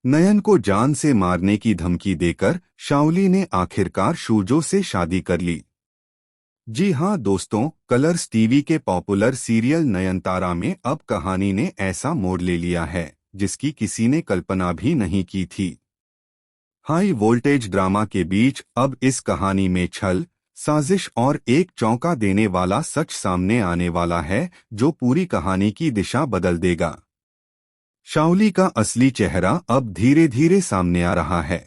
नयन को जान से मारने की धमकी देकर शाओली ने आखिरकार शूजो से शादी कर ली। जी हाँ दोस्तों, कलर्स टीवी के पॉपुलर सीरियल नयनतारा में अब कहानी ने ऐसा मोड़ ले लिया है जिसकी किसी ने कल्पना भी नहीं की थी। हाई वोल्टेज ड्रामा के बीच अब इस कहानी में छल, साजिश और एक चौंका देने वाला सच सामने आने वाला है जो पूरी कहानी की दिशा बदल देगा। शाओली का असली चेहरा अब धीरे धीरे सामने आ रहा है।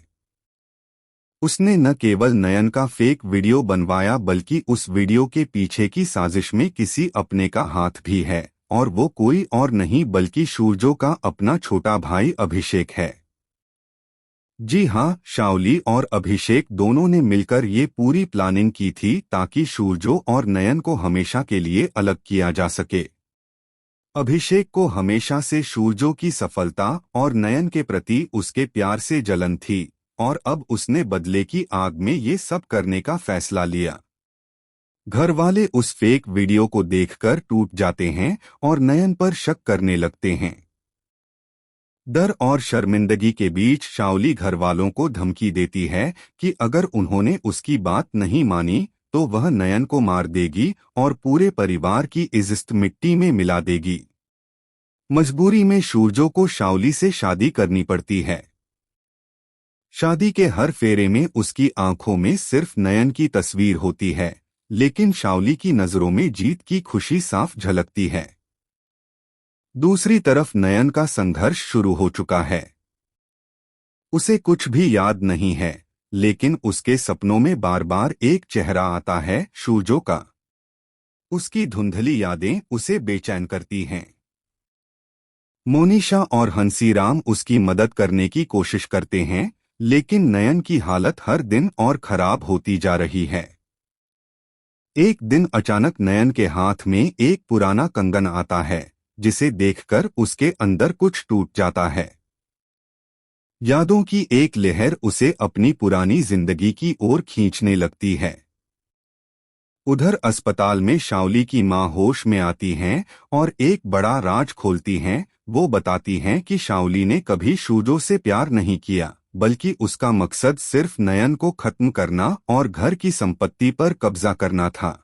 उसने न केवल नयन का फेक वीडियो बनवाया बल्कि उस वीडियो के पीछे की साजिश में किसी अपने का हाथ भी है, और वो कोई और नहीं बल्कि शूरजो का अपना छोटा भाई अभिषेक है। जी हाँ, शाओली और अभिषेक दोनों ने मिलकर ये पूरी प्लानिंग की थी ताकि शूरजो और नयन को हमेशा के लिए अलग किया जा सके। अभिषेक को हमेशा से शूरजो की सफलता और नयन के प्रति उसके प्यार से जलन थी, और अब उसने बदले की आग में ये सब करने का फैसला लिया। घर वाले उस फेक वीडियो को देखकर टूट जाते हैं और नयन पर शक करने लगते हैं। डर और शर्मिंदगी के बीच शाओली घर वालों को धमकी देती है कि अगर उन्होंने उसकी बात नहीं मानी तो वह नयन को मार देगी और पूरे परिवार की इज्जत मिट्टी में मिला देगी। मजबूरी में शूरजो को शाओली से शादी करनी पड़ती है। शादी के हर फेरे में उसकी आंखों में सिर्फ नयन की तस्वीर होती है, लेकिन शाओली की नजरों में जीत की खुशी साफ झलकती है। दूसरी तरफ नयन का संघर्ष शुरू हो चुका है। उसे कुछ भी याद नहीं है, लेकिन उसके सपनों में बार बार एक चेहरा आता है, शूरजो का। उसकी धुंधली यादें उसे बेचैन करती हैं। मोनिशा और हंसीराम उसकी मदद करने की कोशिश करते हैं, लेकिन नयन की हालत हर दिन और खराब होती जा रही है। एक दिन अचानक नयन के हाथ में एक पुराना कंगन आता है, जिसे देखकर उसके अंदर कुछ टूट जाता है। यादों की एक लहर उसे अपनी पुरानी जिंदगी की ओर खींचने लगती है। उधर अस्पताल में शाओली की मां होश में आती हैं और एक बड़ा राज खोलती हैं। वो बताती हैं कि शाओली ने कभी शूजो से प्यार नहीं किया, बल्कि उसका मकसद सिर्फ नयन को खत्म करना और घर की संपत्ति पर कब्जा करना था।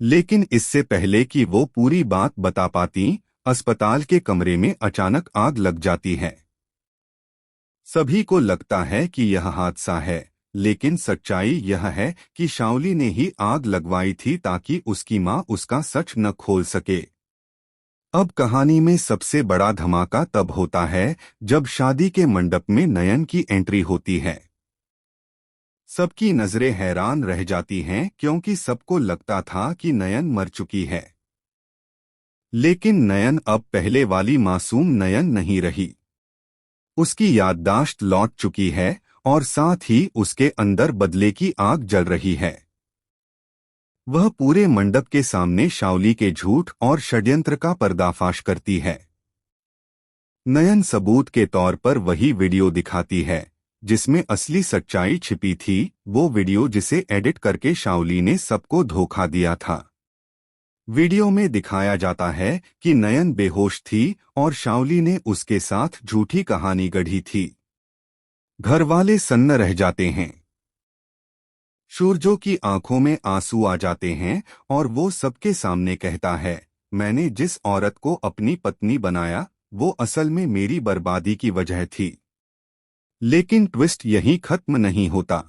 लेकिन इससे पहले कि वो पूरी बात बता पाती, अस्पताल के कमरे में अचानक आग लग जाती है। सभी को लगता है कि यह हादसा है, लेकिन सच्चाई यह है कि शाओली ने ही आग लगवाई थी ताकि उसकी मां उसका सच न खोल सके। अब कहानी में सबसे बड़ा धमाका तब होता है जब शादी के मंडप में नयन की एंट्री होती है। सबकी नजरें हैरान रह जाती हैं क्योंकि सबको लगता था कि नयन मर चुकी है। लेकिन नयन अब पहले वाली मासूम नयन नहीं रही। उसकी याददाश्त लौट चुकी है और साथ ही उसके अंदर बदले की आग जल रही है। वह पूरे मंडप के सामने शाओली के झूठ और षड्यंत्र का पर्दाफाश करती है। नयन सबूत के तौर पर वही वीडियो दिखाती है जिसमें असली सच्चाई छिपी थी, वो वीडियो जिसे एडिट करके शाओली ने सबको धोखा दिया था। वीडियो में दिखाया जाता है कि नयन बेहोश थी और शाओली ने उसके साथ झूठी कहानी गढ़ी थी। घर वाले सन्न रह जाते हैं। शूरजो की आंखों में आंसू आ जाते हैं और वो सबके सामने कहता है, मैंने जिस औरत को अपनी पत्नी बनाया वो असल में मेरी बर्बादी की वजह थी। लेकिन ट्विस्ट यहीं खत्म नहीं होता।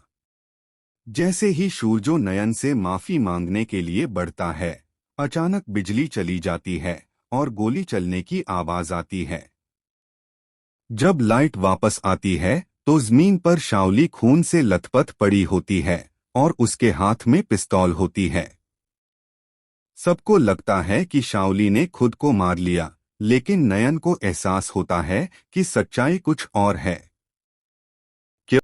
जैसे ही शूरजो नयन से माफी मांगने के लिए बढ़ता है, अचानक बिजली चली जाती है और गोली चलने की आवाज आती है। जब लाइट वापस आती है तो जमीन पर शाओली खून से लथपथ पड़ी होती है और उसके हाथ में पिस्तौल होती है। सबको लगता है कि शाओली ने खुद को मार लिया, लेकिन नयन को एहसास होता है कि सच्चाई कुछ और है।